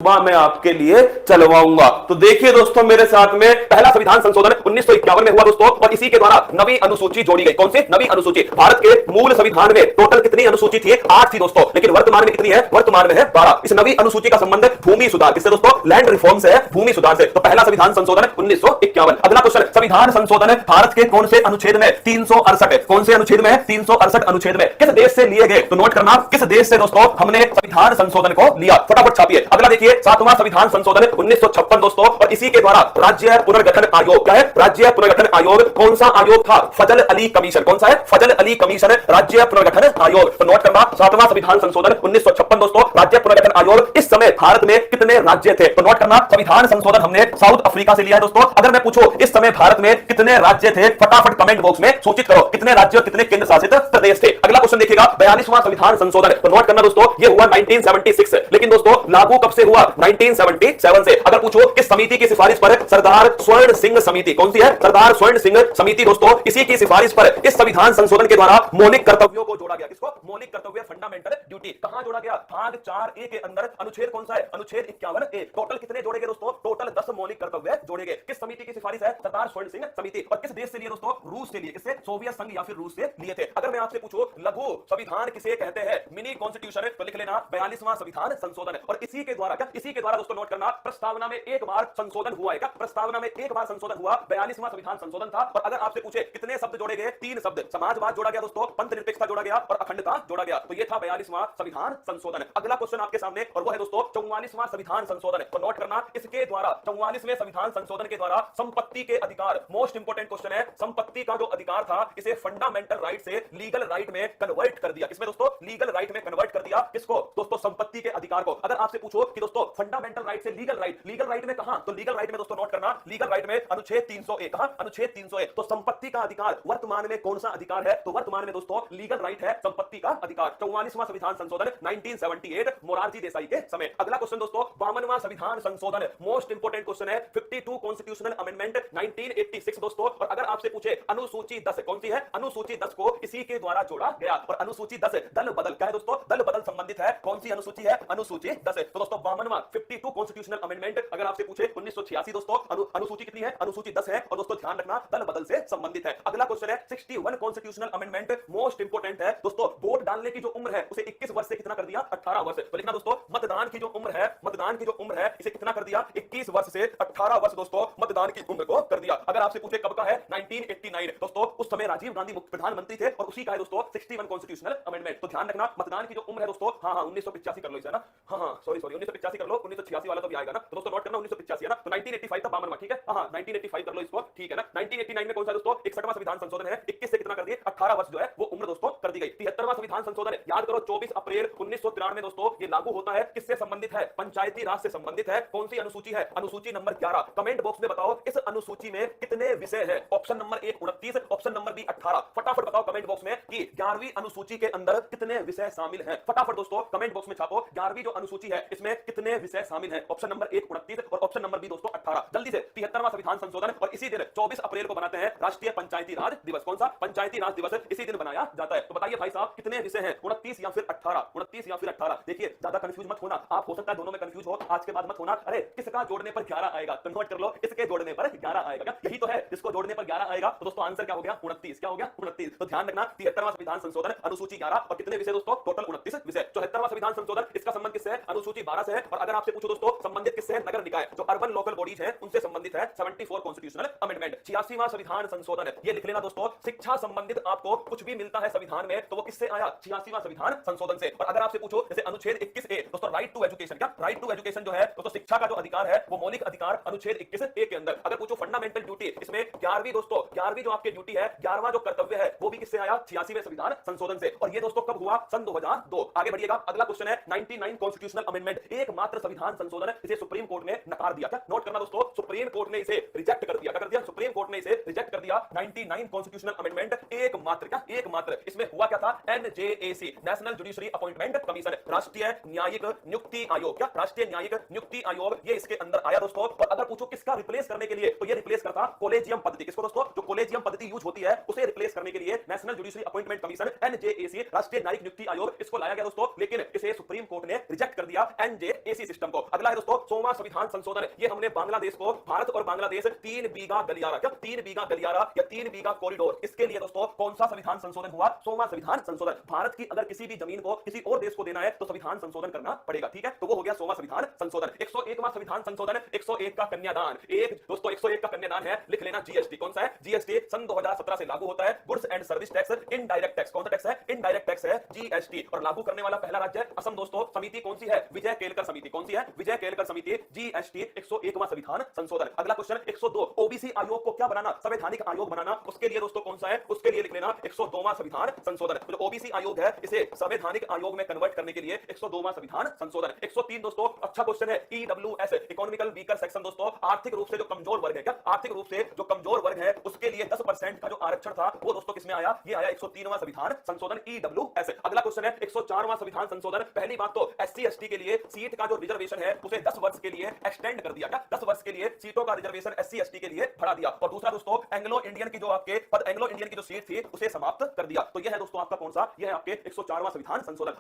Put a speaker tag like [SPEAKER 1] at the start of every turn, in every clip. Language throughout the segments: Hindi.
[SPEAKER 1] वहां मैं आपके लिए चलवाऊंगा। तो देखिए दोस्तों मेरे साथ में पहला संविधान संशोधन 1951 में हुआ दोस्तों, और इसी के द्वारा नवी अनुसूची जोड़ी गई। कौन सी नवी अनुसूची? भारत के मूल संविधान में टोटल कितनी अनुसूची थी? 8 थी दोस्तों, लेकिन वर्तमान में कितनी है? वर्तमान में है 12। इस नवी अनुसूची का संबंध भूमि सुधार किससे दोस्तों? लैंड रिफॉर्म से है, भूमि सुधार से। तो पहला संविधान संशोधन 1951। अगला क्वेश्चन, संविधान संशोधन भारत के कौन से अनुच्छेद में? 368। कौन से अनुच्छेद में? 368 अनुच्छेद में। किस देश से लिए गए? तो नोट करना, किस देश से दोस्तों हमने संविधान संशोधन को लिया? फटाफट छापिए। अगला देखिए, 7वां संविधान संशोधन 1956 दोस्तों, और इसी के द्वारा राज्य पुनर्गठन आयोग। क्या है? राज्य पुनर्गठन आयोग। कौन सा आयोग था? फजल अली कमीशन। कौन सा है? फजल अली कमीशन, राज्य पुनर्गठन आयोग। तो नोट करना, 7वां संविधान संशोधन 1956 दोस्तों, राज्य पुनर्गठन आयोग। इस समय भारत में कितने राज्य थे? तो नोट करना, संविधान संशोधन हमने साउथ अफ्रीका से लिया है दोस्तों। अगर मैं पूछूं इस समय भारत में कितने राज्य थे, फटाफट कमेंट बॉक्स में सूचित करो कितने राज्य और कितने केंद्र शासित प्रदेश थे। अगला क्वेश्चन देखिएगा, 42वां संविधान संशोधन। तो नोट करना दोस्तों, ये हुआ 1976, लेकिन दोस्तों लागू कब से हुआ? 1977 से। अगर पूछो किस समिति की सिफारिश पर? सरदार स्वर्ण सिंह समिति। कौन सी है? सरदार स्वर्ण सिंह समिति दोस्तों, इसी की सिफारिश पर इस संविधान संशोधन के द्वारा मौलिक कर्तव्यों को जोड़ा गया। किसको? मौलिक कर्तव्य, फंडामेंटल ड्यूटी। कहां जोड़ा गया? भाग 4A के अंदर अनुच्छेद कौन सा है? अनुच्छेद 51A। टोटल कितने जोड़े गए दोस्तों? टोटल 10 मौलिक कर्तव्य जोड़े गए। किस समिति की सिफारिश है? सरदार स्वर्ण सिंह समिति। और किस देश से लिए दोस्तों? रूस से लिए। किससे? सोवियत संघ या फिर रूस से लिए थे। अगर मैं आपसे पूछूं लघु संविधान किसे कहते हैं? मिनी कॉन्स्टिट्यूशन, तो लिख लेना 42वां संविधान संशोधन। और इसी के द्वारा क्या? इसी के द्वारा दोस्तों नोट करना, प्रस्तावना में एक बार संशोधन हुआ है। क्या प्रस्तावना में एक बार संशोधन हुआ? 42वां संविधान संशोधन था। और अगर आपसे पूछे कितने शब्द जोड़े गए? 3 शब्द। समाजवाद जोड़ा गया दोस्तों, पंथ निरपेक्षता जोड़ा गया और अखंडता जोड़ा गया। तो ये था 42वां संविधान संशोधन। अगला क्वेश्चन आपके सामने, और वो है दोस्तों 44वां संविधान संशोधन। तो नोट करना, इसके द्वारा 44वें संविधान संशोधन के द्वारा संपत्ति के अधिकार, मोस्ट इंपोर्टेंट क्वेश्चन है, संपत्ति का जो अधिकार था इसे फंडामेंटल राइट से लीगल राइट में कन्वर्ट कर दिया। किसमें दोस्तों? लीगल राइट में कन्वर्ट कर दिया। किसको दोस्तों? संपत्ति के अधिकार को। अगर आपसे पूछो कि दोस्तों फंडामेंटल राइट से लीगल राइट, लीगल राइट में कहां? तो लीगल राइट में दोस्तों नोट करना, लीगल राइट में अनुच्छेद 301। कहां? अनुच्छेद 301। तो संपत्ति का अधिकार वर्तमान में कौन सा अधिकार है? तो वर्तमान में दोस्तों लीगल राइट है संपत्ति का अधिकार। 44वां संविधान संशोधन 1978, मोरारजी देसाई के समय। अगला क्वेश्चन दोस्तों 52वां संविधान संशोधन, मोस्ट इंपोर्टेंट क्वेश्चन है, 52 कॉन्स्टिट्यूशनल अमेंडमेंट 1986 दोस्तों। और अगर आपसे पूछे अनुसूची 10 कौन सी है? अनुसूची 10 को इसी के द्वारा जोड़ा गया। और अनुसूची 10 दल बदल, क्या है दोस्तों? दल बदल संबंधित है। कौन सी अनुसूची है? अनुसूची 10। तो दोस्तों 52वां 52 कॉन्स्टिट्यूशनल अमेंडमेंट अगर आपसे पूछे 1986 दोस्तों, अनुसूची कितनी है? अनुसूची 10 है। और दोस्तों ध्यान रखना दल बदल से संबंधित है। अगला क्वेश्चन है 61 कॉन्स्टिट्यूशनल अमेंडमेंट, मोस्ट इंपोर्टेंट है दोस्तों। वोट डालने की जो उम्र है उसे 21 वर्ष से कितना कर दिया? 18 वर्ष। तो लिखना दोस्तों, मतदान की जो उम्र है, मतदान की जो उम्र है इसे कितना कर दिया? 21 वर्ष से 18 वर्ष दोस्तों मतदान की उम्र को कर दिया। अगर आपसे पूछे कब का है? 1989 दोस्तों, उस समय राजीव गांधी प्रधानमंत्री थे और उसी का है दोस्तों 61 कॉन्स्टिट्यूशनल अमेंडमेंट। तो ध्यान रखना मतदान की जो उम्र है दोस्तों, हाँ 1985 कर लो इसे ना, हाँ सॉरी 1985 कर लो, 1986 वाला तो भी आएगा ना। तो दोस्तों नोट करना 1985 है ना, तो 1985 था 52वां, ठीक है, हाँ 1985 कर लो इसको, ठीक है ना। 1989 में कौन सा दोस्तों? 61वां संविधान संशोधन है, 21 से कितना कर दिए? 18 वर्ष जो है वो उम्र दोस्तों कर दी गई। 73वां संविधान संशोधन याद करो 24 अप्रैल 1993 दोस्तों ये लागू होता है। किससे संबंधित है? पंचायती राज से संबंधित है। कौन सी अनुसूची है? अनुसूची नंबर 11। कमेंट बॉक्स में बताओ इस अनुसूची में कितने विषय है? Option number 1 29, option number B 18। फटाफट बताओ कमेंट बॉक्स में कि 11वीं अनुसूची के अंदर कितने विषय शामिल हैं। फटाफट दोस्तों कमेंट बॉक्स में छापो 11वीं जो अनुसूची है इसमें कितने विषय शामिल हैं। ऑप्शन नंबर 1 29 और ऑप्शन नंबर बी दोस्तों 18। जल्दी से 73वां संविधान संशोधन, और इसी दिन 24 अप्रैल को बनाते हैं राष्ट्रीय पंचायती राज दिवस। कौन सा? पंचायती राज दिवस इसी दिन बनाया जाता है। तो बताइए भाई साहब कितने विषय हैं? 29 या फिर 18? 29 या फिर 18? देखिए ज्यादा कंफ्यूज मत होना, आप हो सकता है दोनों में कंफ्यूज हो, आज के बाद मत होना। अरे किसका जोड़ने पर 11 आएगा? तो नोट कर लो, इसके जोड़ने पर 11 आएगा। क्या यही तो है? जिसको जोड़ने पर 11 आएगा तो दोस्तों आंसर क्या हो गया? 29। क्या हो गया? 29। तो ध्यान रखना 73वां संविधान संशोधन अनुसूची 11 और कितने विषय दोस्तों? टोटल 29 विषय। 74वां संविधान संशोधन इसका संबंध किससे है? अनुसूची 12 से है। और अगर आपसे पूछो दोस्तों संबंधित किससे है? नगर निकाय जो अर्बन लोकल बॉडीज है उनसे संबंधित है। 74 कॉन्स्टिट्यूशनल अमेंडमेंट। 86वां संविधान संशोधन ये लिख लेना दोस्तों, शिक्षा संबंधित आपको कुछ भी मिलता है संविधान में तो वो किससे आया? 86वां संविधान संशोधन से। और अगर आपसे पूछो जैसे अनुच्छेद 21A दोस्तों राइट टू एजुकेशन, क्या राइट टू एजुकेशन जो है दोस्तों शिक्षा का जो अधिकार है वो मौलिक अधिकार अनुच्छेद 21A के अंदर। अगर पूछो फंडामेंटल ड्यूटी इसमें 11वीं दोस्तों 11वीं जो आपकी ड्यूटी है 11वां जो कर्तव्य है वो भी किससे आया? 86वें संविधान संशोधन से। और ये दोस्तों कब हुआ? सन 2002। आगे बढ़िएगा, अगला क्वेश्चन है 99 कॉन्स्टिट्यूशनल अमेंडमेंट, एकमात्र संविधान संशोधन इसे सुप्रीम कोर्ट ने नकार दिया। क्या नोट करना दोस्तों, सुप्रीम कोर्ट ने इसे रिजेक्ट कर दिया। क्या कर दिया? सुप्रीम कोर्ट ने इसे रिजेक्ट कर दिया। 99 कॉन्स्टिट्यूशनल अमेंडमेंट एकमात्र, क्या एकमात्र। इसमें हुआ क्या था? NJAC national judiciary appointment commission, राष्ट्रीय न्यायिक नियुक्ति आयोग। क्या? राष्ट्रीय न्यायिक नियुक्ति आयोग, ये इसके अंदर आया दोस्तों। और अगर पूछो किसका रिप्लेस करने के लिए, तो ये रिप्लेस करता कॉलेजियम पद्धति। किसको दोस्तों? जो कॉलेजियम पद्धति यूज होती है उसे रिप्लेस करने के लिए national judiciary appointment commission NJAC, राष्ट्रीय न्यायिक नियुक्ति आयोग, इसको लाया गया दोस्तों। लेकिन इसे सुप्रीम कोर्ट ने रिजेक्ट कर दिया, एनजेएसी सिस्टम को। अगला है दोस्तों 100वां संविधान संशोधन। ये हमने बांग्लादेश को, भारत और बांग्लादेश 3 बीघा गलियारा, क्या 3 बीघा गलियारा या 3 बीघा कॉरिडोर, इसके लिए दोस्तों कौन सा संविधान संशोधन हुआ? 100वां संविधान संशोधन। भारत की अगर किसी भी जमीन को किसी और देश को देना है तो संविधान संशोधन करना पड़ेगा, ठीक है? तो वो हो गया 100वां संविधान संशोधन। 101वां संविधान संशोधन, 101 का कन्यादान। एक दोस्तों 101 का कन्यादान है, लिख लेना जीएसटी। कौन सा है? जीएसटी सन 2017 से लागू होता है। Goods and service tax, indirect tax. कौन सा टैक्स है? इनडायरेक्ट टैक्स है जीएसटी। और लागू करने वाला पहला राज्य है असम दोस्तों। समिति कौन सी है? विजय केलकर समिति। कौन सी है? विजय केलकर समिति। जीएसटी 101वां संविधान संशोधन। अगला क्वेश्चन 102, ओबीसी आयोग को क्या बनाना? संवैधानिक आयोग बनाना। उसके लिए दोस्तों कौन सा है? उसके लिए लिख लेना 102वां संविधान संशोधन। जो ओबीसी आयोग है इसे संवैधानिक आयोग में कन्वर्ट करने के लिए 102वां संविधान संशोधन। 103 दोस्तों अच्छा क्वेश्चन है, ईडब्ल्यूएस, इकोनॉमिकल वीकर सेक्शन दोस्तों। आर्थिक रूप से जो कमजोर वर्ग है, क्या आर्थिक रूप से जो कमजोर वर्ग है उसके लिए 10% का जो आरक्षण था वो दोस्तों किसमें आया? ये आया 103वां संविधान संशोधन, ईडब्ल्यूएस। अगला क्वेश्चन है 104वां संविधान संशोधन। पहली बात तो एससी एसटी के लिए सीट का जो रिजर्वेशन है उसे 10 वर्ष के लिए एक्सटेंड कर दिया। क्या 10 वर्ष के लिए सीटों का रिजर्वेशन एससी एसटी के लिए बढ़ा दिया। और दूसरा दोस्तों एंग्लो इंडियन की जो आपके पद, एंग्लो इंडियन की जो सीट थी उसे समाप्त कर दिया। तो यह है दोस्तों आपका कौन सा? यह है आपके 104वां संविधान संशोधन।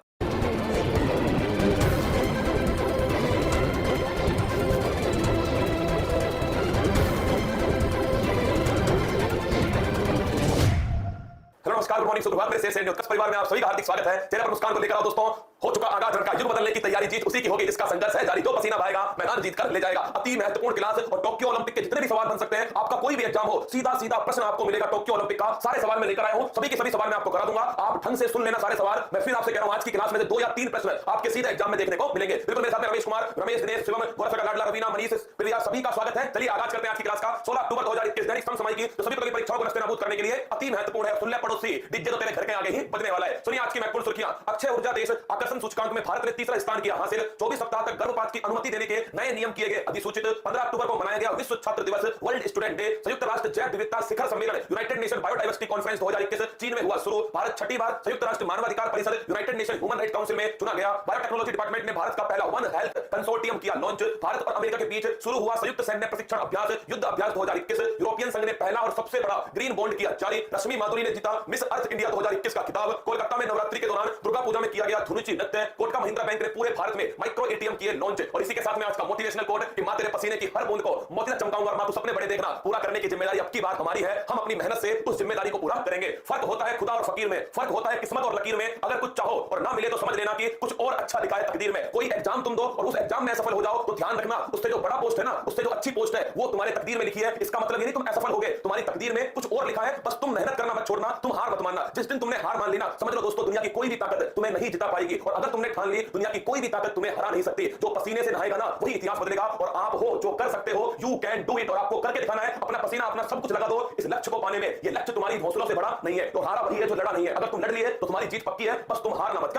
[SPEAKER 1] नमस्कार, गुड मॉर्निंग, सुप्रभात। मेरे से परिवार में आप सभी का हार्दिक स्वागत है। चेहरे पर मुस्कान को लेकर आओ दोस्तों। हो चुका आगाज रण का युद्ध बदलने की तैयारी, जीत उसी की होगी जिसका संघर्ष है जारी। जो पसीना बहाएगा मैदान जीत कर ले जाएगा। अति महत्वपूर्ण क्लास और टोक्यो ओलंपिक के जितने भी सवाल बन सकते हैं, आपका कोई भी एग्जाम हो, सीधा सीधा प्रश्न आपको मिलेगा टोक्यो ओलंपिक का। सारे सवाल मैं लेकर आया हूं, सभी के सभी सवाल मैं आपको करा दूंगा। आप ढंग से सुन लेना सारे सवाल। मैं फिर आपसे कह रहा हूं, आज की क्लास में से 2 या 3 प्रश्न आपके सीधे एग्जाम में देखने को मिलेंगे। बिल्कुल मेरे साथ में रमेश कुमार, रमेश, दिनेश, शिवम, गोरखा, लाडला, रवीना, मनीष, प्रिया, सभी का स्वागत है। चलिए आगाज करते हैं आज की क्लास का। 16 अक्टूबर 2021 दैनिक समसामयिक की सभी प्रकार की परीक्षाओं को नस्तेनाबूद करने के लिए अति महत्वपूर्ण है। सुन ले पड़ोसी, डीजे तो तेरे घर के आगे ही बजने वाला है। सुनिए आज की महत्वपूर्ण सुर्खियां। अक्षय ऊर्जा देश आकर्षण सूचकांक में भारत ने तीसरा स्थान किया हासिल। 24 सप्ताह तक गर्भपात की अनुमति देने के नए नियम किए गए अधिसूचित। 15 अक्टूबर को मनाया गया विश्व छात्र दिवस, वर्ल्ड स्टूडेंट डे। संयुक्त राष्ट्र जैव विविधता शिखर सम्मेलन, यूनाइटेड नेशन बायोडाइवर्सिटी कॉन्फ्रेंस 2021 चीन में हुआ शुरू। भारत 6ठी बार संयुक्त राष्ट्र मानवाधिकार परिषद, United nation human right council में चुना गया। बायोटेक्नोलॉजी डिपार्टमेंट ने भारत का पहला वन हेल्थ कंसोर्टियम किया लॉन्च। भारत और अमेरिका के बीच शुरू हुआ संयुक्त सैन्य प्रशिक्षण अभ्यास, युद्ध अभ्यास 2021। यूरोपियन संघ ने पहला और सबसे बड़ा ग्रीन बॉन्ड किया जारी। रश्मि माधुरी ने जीता मिस अर्थ इंडिया 2021 का खिताब। कोलकाता में नवरात्रि के दौरान दुर्गा पूजा में किया गया धुनुची नृत्य। कोटका महिंद्रा बैंक ने पूरे भारत में माइक्रो एटीएम किए लॉन्च। और इसी के साथ में आज का मोटिवेशनल कोट कि मां तेरे पसीने की हर बूंद को मोती तक चमकाऊंगा और मां तू सपने बड़े देखना। पूरा करने की जिम्मेदारी अब की बात हमारी है। हम अपनी मेहनत से उस जिम्मेदारी को पूरा करेंगे। फर्क होता है खुदा और फकीर में, फर्क होता है किस्मत और लकीर में। अगर कुछ चाहो और ना मिले तो समझ लेना कि कुछ और अच्छा लिखा है तकदीर में। कोई एग्जाम तुम दो और उस एग्जाम में असफल हो जाओ तो ध्यान रखना, उससे जो बड़ा पोस्ट है ना, उससे जो अच्छी पोस्ट है वो तुम्हारे तकदीर में लिखी है। इसका मतलब ये नहीं तुम असफल हो गए, तुम्हारी तकदीर में कुछ और लिखा है। बस तुम मेहनत करना मत छोड़ना, तुम हार मत मानना। जिस दिन तुमने हार मान ली ना, समझ लो दोस्तों दुनिया की कोई भी ताकत तुम्हें नहीं जिता पाएगी। और अगर तुमने ठान ली दुनिया की कोई भी ताकत तुम्हें हरा नहीं सकती। जो पसीने से नहाएगा ना वही इतिहास बदलेगा। और आप हो जो कर सकते हो, यू कैन डू इट। और आपको करके दिखाना है। अपना पसीना अपना सब कुछ लगा दो इस लक्ष्य को पाने में। ये लक्ष्य तुम्हारी हौसलों से बड़ा नहीं है। तो हारा वही है जो लड़ा नहीं है। अगर तुम लड़ लिए तो तुम्हारी जीत पक्की है। बस तुम हारना मत।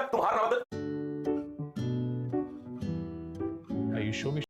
[SPEAKER 2] Are you sure?